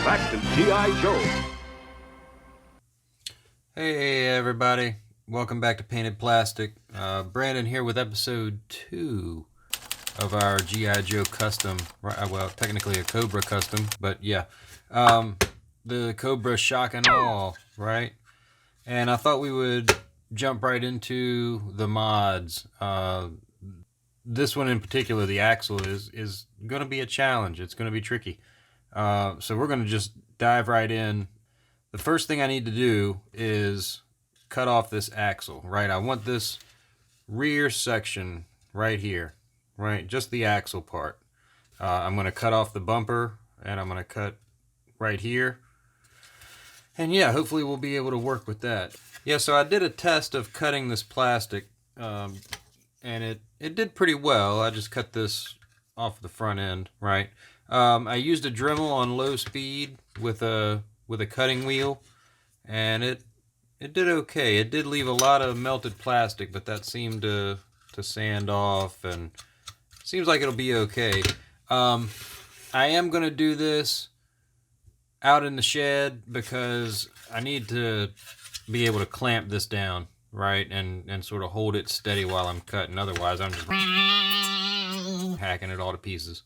back to G.I. Joe. Hey everybody, welcome back to Payne-ted Plastic. Brandon here with episode 2 of our G.I. Joe custom, well technically a Cobra custom, but yeah, the Cobra Shock and all, right? And I thought we would jump right into the mods. This one in particular, the axle, is going to be a challenge. It's going to be tricky. So we're going to just dive right in. The first thing I need to do is cut off this axle, right? I want this rear section right here, right? Just the axle part. I'm going to cut off the bumper, and I'm going to cut right here. And yeah, hopefully we'll be able to work with that. Yeah, so I did a test of cutting this plastic, and it did pretty well. I just cut this off the front end, right? I used a Dremel on low speed with a cutting wheel, and it did okay. It did leave a lot of melted plastic, but that seemed to sand off, and seems like it'll be okay. I am going to do this out in the shed because I need to be able to clamp this down, right, and sort of hold it steady while I'm cutting. Otherwise, I'm just hacking it all to pieces.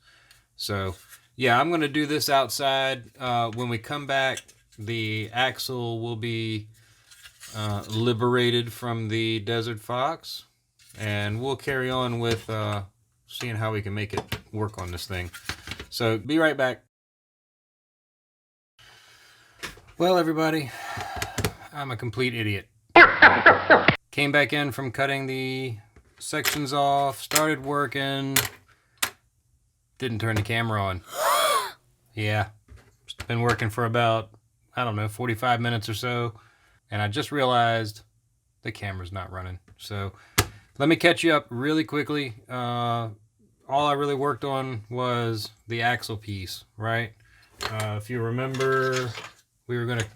So, yeah, I'm going to do this outside. When we come back, the axle will be liberated from the Desert Fox, and we'll carry on with seeing how we can make it work on this thing. So, be right back. Well, everybody, I'm a complete idiot. Came back in from cutting the sections off, started working, didn't turn the camera on. Yeah, it's been working for about, I don't know, 45 minutes or so, and I just realized the camera's not running. So let me catch you up really quickly. All I really worked on was the axle piece, right? If you remember, we were going to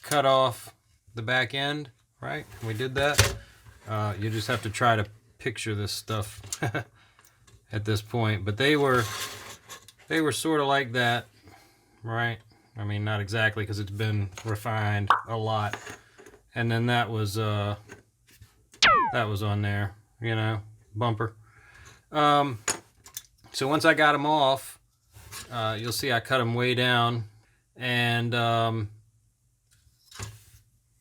cut off the back end, right? We did that. You just have to try to picture this stuff at this point, but they were sort of like that, right? I mean, not exactly, because it's been refined a lot. And then that was on there, you know, bumper. So once I got them off, you'll see I cut them way down, and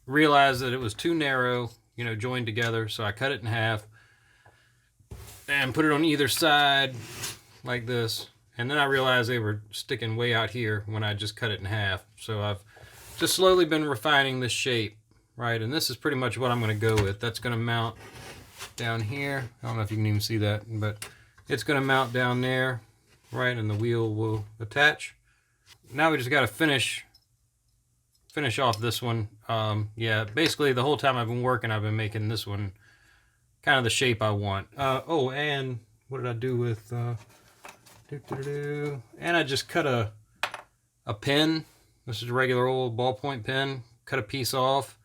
realized that it was too narrow, you know, joined together. So I cut it in half and put it on either side like this. And then I realized they were sticking way out here when I just cut it in half. So I've just slowly been refining this shape, right? And this is pretty much what I'm going to go with. That's going to mount down here. I don't know if you can even see that, but it's going to mount down there, right? And the wheel will attach. Now we just got to finish off this one. Yeah, basically the whole time I've been working, I've been making this one kind of the shape I want. Oh, and what did I do with... And I just cut a pin. This is a regular old ballpoint pen. Cut a piece off,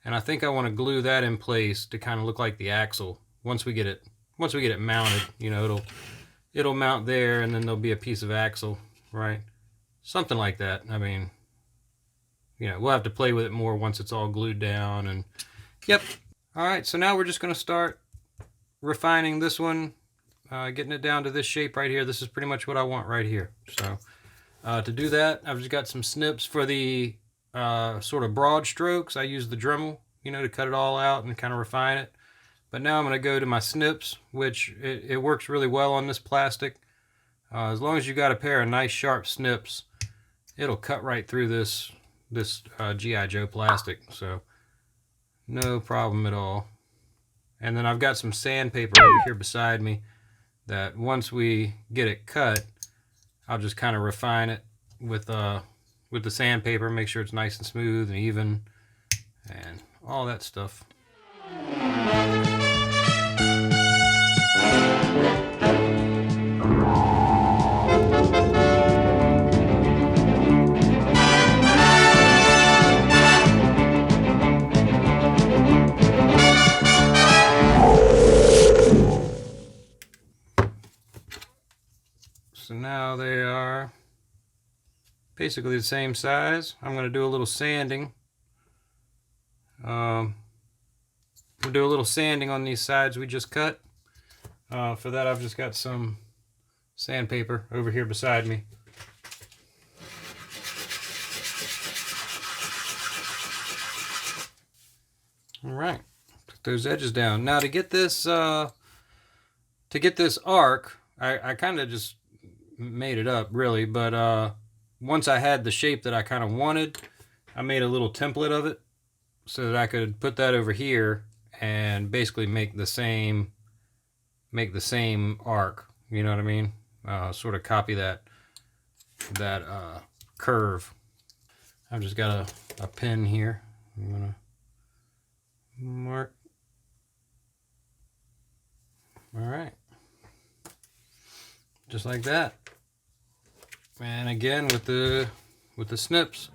and I think I want to glue that in place to kind of look like the axle. Once we get it mounted, you know, it'll mount there, and then there'll be a piece of axle, right? Something like that. I mean, you know, we'll have to play with it more once it's all glued down. And yep. All right, so now we're just going to start refining this one. Getting it down to this shape right here. This is pretty much what I want right here. So to do that, I've just got some snips for the sort of broad strokes. I use the Dremel, you know, to cut it all out and kind of refine it. But now I'm going to go to my snips, which it works really well on this plastic. As long as you got a pair of nice sharp snips, it'll cut right through this G.I. Joe plastic. So no problem at all. And then I've got some sandpaper over here beside me, that once we get it cut, I'll just kind of refine it with the sandpaper, make sure it's nice and smooth and even, and all that stuff. So now they are basically the same size. I'm going to do a little sanding. We'll do a little sanding on these sides we just cut. For that, I've just got some sandpaper over here beside me. All right, put those edges down. Now to get this arc, I kind of just made it up really, but once I had the shape that I kind of wanted, I made a little template of it so that I could put that over here and basically make the same arc. You know what I mean? Sort of copy that curve. I've just got a pen here. I'm gonna mark. All right, just like that. And again with the snips.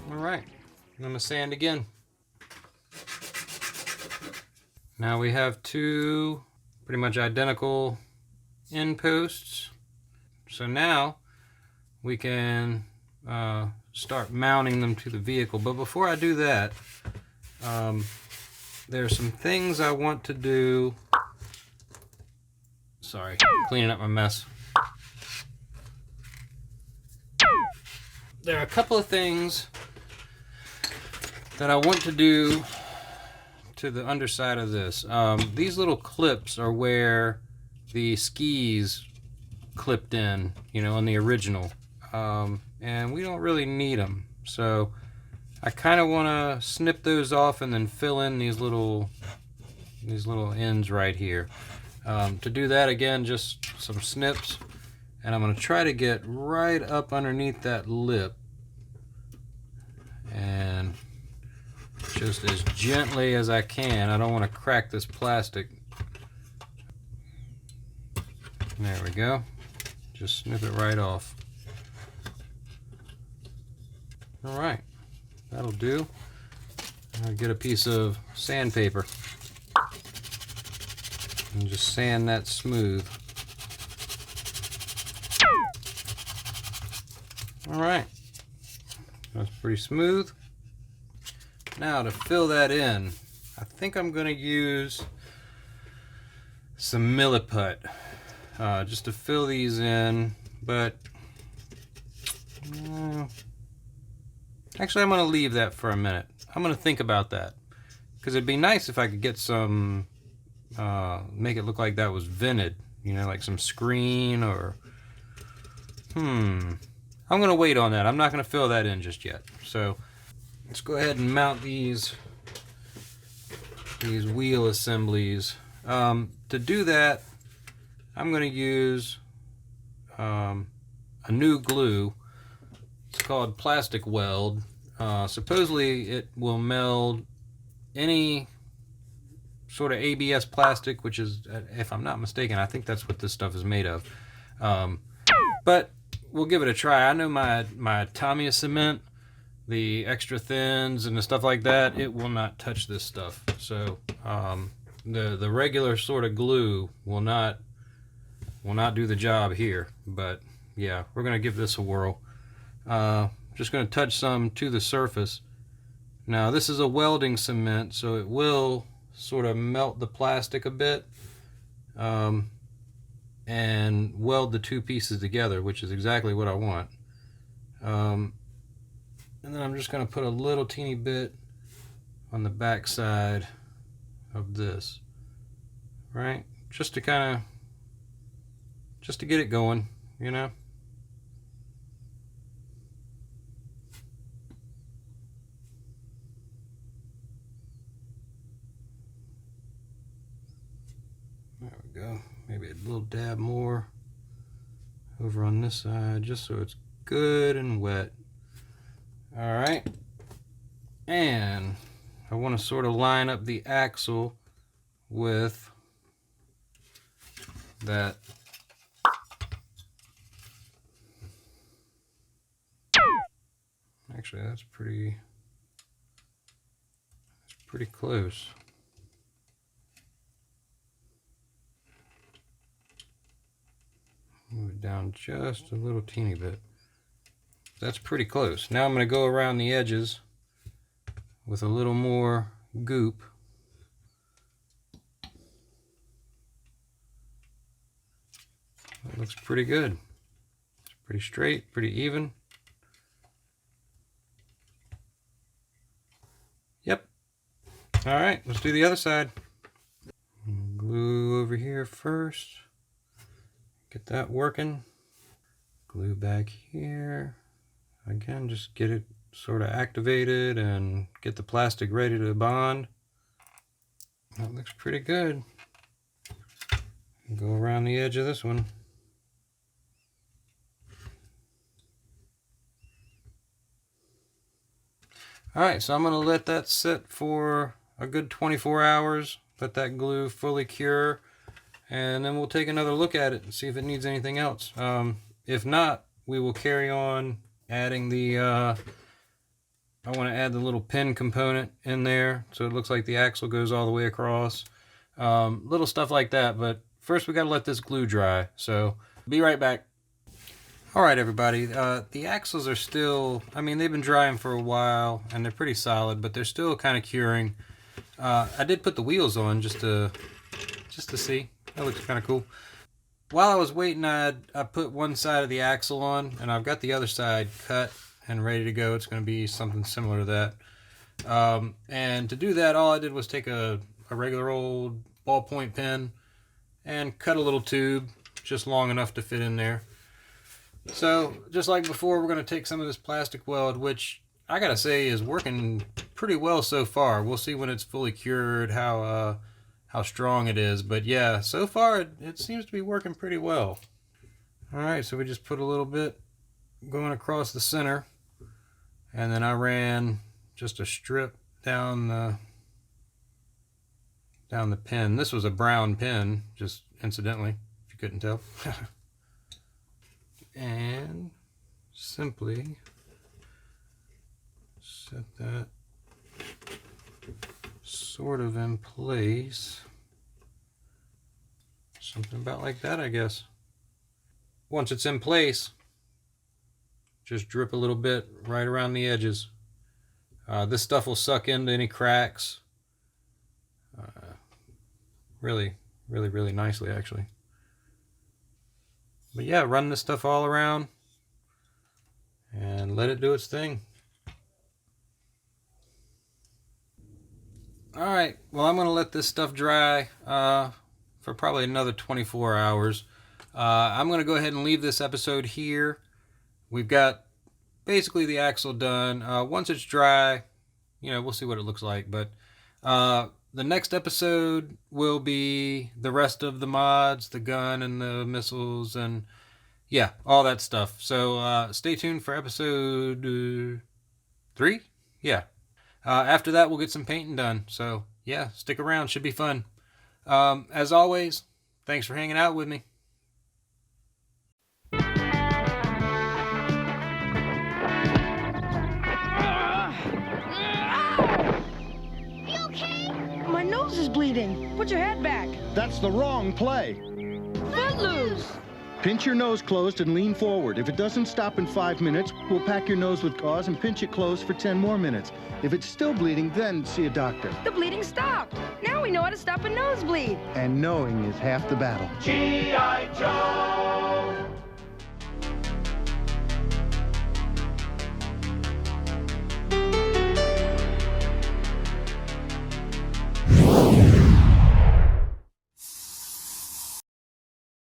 All right, I'm gonna sand again. Now we have two pretty much identical end posts. So now we can start mounting them to the vehicle. But before I do that, there's some things I want to do. Sorry, cleaning up my mess. There are a couple of things that I want to do to the underside of this. These little clips are where the skis clipped in, you know, on the original, and we don't really need them. So I kind of want to snip those off and then fill in these little ends right here. To do that, again, just some snips, and I'm going to try to get right up underneath that lip and just as gently as I can. I don't want to crack this plastic. There we go. Just snip it right off. All right, that'll do. I'll get a piece of sandpaper and just sand that smooth. All right, that's pretty smooth. Now to fill that in, I think I'm going to use some milliput just to fill these in, but actually I'm going to leave that for a minute. I'm going to think about that, because it'd be nice if I could get some, make it look like that was vented, you know, like some screen or, I'm going to wait on that. I'm not going to fill that in just yet. So let's go ahead and mount these wheel assemblies. To do that, I'm going to use a new glue. It's called Plastic Weld. Supposedly it will meld any sort of ABS plastic, which is, if I'm not mistaken, I think that's what this stuff is made of. But we'll give it a try. I know my Tamiya cement, the extra thins and the stuff like that, it will not touch this stuff. So the regular sort of glue will not do the job here. But yeah, we're gonna give this a whirl. Just gonna touch some to the surface. Now this is a welding cement, so it will sort of melt the plastic a bit and weld the two pieces together, which is exactly what I want. And then I'm just going to put a little teeny bit on the back side of this, right? Just to kind of, just to get it going, you know? There we go. Maybe a little dab more over on this side, just so it's good and wet. All right, and I want to sort of line up the axle with that. Actually, that's pretty pretty close. Move it down just a little teeny bit. That's pretty close. Now I'm going to go around the edges with a little more goop. That looks pretty good. It's pretty straight, pretty even. Yep. All right, let's do the other side. Glue over here first. Get that working. Glue back here. Again, just get it sort of activated and get the plastic ready to bond. That looks pretty good. Go around the edge of this one. Alright, so I'm going to let that sit for a good 24 hours. Let that glue fully cure. And then we'll take another look at it and see if it needs anything else. If not, we will carry on adding the, I want to add the little pin component in there so it looks like the axle goes all the way across. Little stuff like that, but first we got to let this glue dry. So, be right back. Alright everybody, the axles are still, I mean they've been drying for a while and they're pretty solid, but they're still kind of curing. I did put the wheels on just to see. That looks kind of cool. While I was waiting, I put one side of the axle on, and I've got the other side cut and ready to go. It's going to be something similar to that. And to do that, all I did was take a regular old ballpoint pen and cut a little tube just long enough to fit in there. So, just like before, we're going to take some of this plastic weld, which I gotta say is working pretty well so far. We'll see when it's fully cured how strong it is, but yeah, so far it seems to be working pretty well. Alright, so we just put a little bit going across the center, and then I ran just a strip down the pin. This was a brown pin, just incidentally, if you couldn't tell. And simply set that sort of in place. Something about like that, I guess. Once it's in place, just drip a little bit right around the edges. This stuff will suck into any cracks really nicely, actually. But yeah, run this stuff all around and let it do its thing. Alright, well I'm going to let this stuff dry for probably another 24 hours. I'm going to go ahead and leave this episode here. We've got basically the axle done. Once it's dry, you know, we'll see what it looks like. But the next episode will be the rest of the mods, the gun and the missiles, and yeah, all that stuff. So stay tuned for episode 3? Yeah. After that, we'll get some painting done. So yeah, stick around. Should be fun. As always, thanks for hanging out with me. My nose is bleeding. Put your head back. That's the wrong play. Footloose. Pinch your nose closed and lean forward. If it doesn't stop in 5 minutes, we'll pack your nose with gauze and pinch it closed for 10 more minutes. If it's still bleeding, then see a doctor. The bleeding stopped. Now we know how to stop a nosebleed. And knowing is half the battle. G.I. Joe!